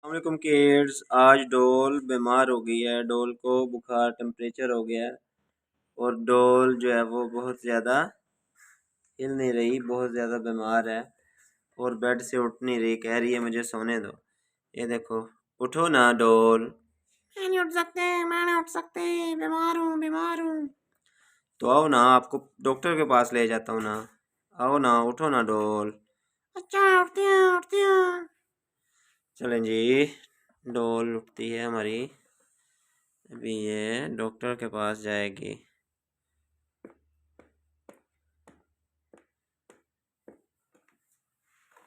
अस्सलामुअलैकुम किड्स। आज डोल बीमार हो गई है। डोल को बुखार टेम्परेचर हो गया है और डोल जो है वो बहुत ज़्यादा हिल नहीं रही, बहुत ज़्यादा बीमार है और बेड से उठ नहीं रही। कह रही है मुझे सोने दो। ये देखो, उठो ना डोल। मैं नहीं उठ सकते, मैं नहीं उठ सकती, बीमार हूँ, बीमार हूँ। तो आओ ना, आपको डॉक्टर के पास ले जाता हूँ ना। आओ ना, उठो ना डोल। अच्छा, उठती हूँ, उठती हूँ। चलें जी, डोल उठती है हमारी। अभी ये डॉक्टर के पास जाएगी।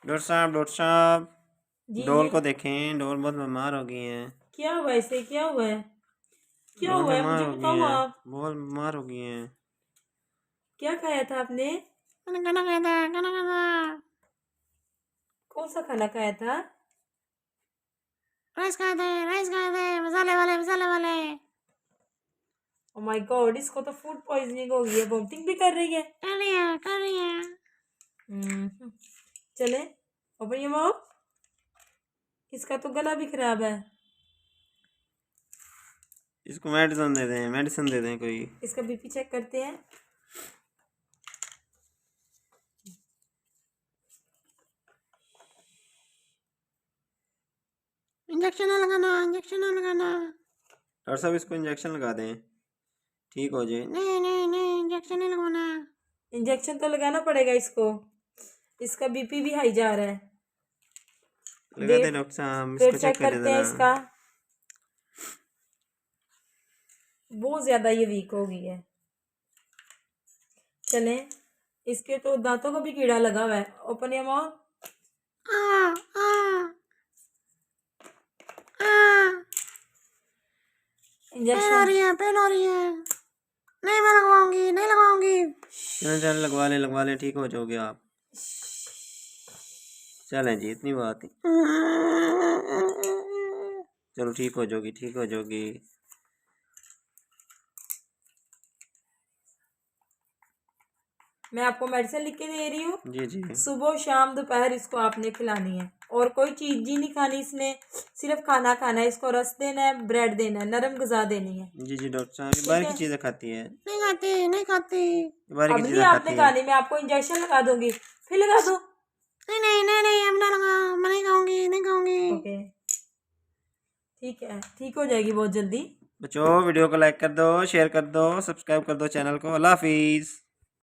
डॉक्टर साहब, जी डोल जी। को देखें, डोल बहुत बीमार हो गई हैं। क्या हुआ है इसे? क्या हुआ है? क्या डोल हुआ है बीमार मुझे हो गई बताओ हैं, आप। बहुत बीमार हो गई हैं। क्या खाया था आपने? मैंने खाना खाया था, खाना खाया था। कौन सा खाना खाया था? राइस खाए थे, राइस खाए थे, मसाले वाले, मसाले वाले। ओ माय गॉड, इसको तो फूड पॉइजनिंग हो गई है। वोमिटिंग भी कर रही है। कर रही है, कर रही है। चले, ओपन योर माउथ। इसका तो गला भी खराब है। इसको मेडिसिन दे दें, मेडिसिन दे दें कोई। इसका बीपी चेक करते हैं। इंजेक्शन लगाना, इंजेक्शन लगाना। डॉक्टर साहब, इसको इंजेक्शन लगा दें, ठीक हो जाए। नहीं नहीं नहीं, इंजेक्शन नहीं लगवाना। इंजेक्शन तो लगाना पड़ेगा इसको। इसका बीपी भी हाई जा रहा है। लगा दें वेट डॉक्टर साहब, वेट इसको चेक चेक करें करते हैं ज़रा। इसका। बहुत ज्यादा ये वीक हो गई है। चले, इसके तो दांतों को भी कीड़ा लगा हुआ है। Open your mouth. Injection pain हो रही है, पेन हो रही है। नहीं, मैं लगवाऊंगी, नहीं लगवाऊंगी। चलें चलें, लगवा लें, ठीक हो जाओगे आप। चलें जी, इतनी बात ही। चलो, ठीक हो जाओगी, ठीक हो जाओगी। मैं आपको मेडिसिन लिख के दे रही हूँ। जी जी सुबह शाम दोपहर इसको आपने खिलानी है और कोई चीज ही नहीं खानी इसने। सिर्फ खाना खाना है। इसको रस देना है, ब्रेड देना है, नरम गजा देनी है। जी जी डॉक्टर साहब, ये ठीक बाहर है? की चीज़ें खाती है, नहीं खाती, नहीं खाती। ये बाहर की अब नहीं चीज़ें आपने खाती है। खानी। मैं आपको इंजेक्शन लगा दूंगी, फिर लगा दो। नहीं नहीं नहीं नहीं, अब ना लगाओ, मैं नहीं खाऊंगी, नहीं खाऊंगी। ओके, ठीक है, ठीक हो जाएगी बहुत जल्दी। बच्चों, वीडियो को लाइक कर दो, शेयर कर दो, सब्सक्राइब कर दो चैनल को। अल्लाह हाफिज़।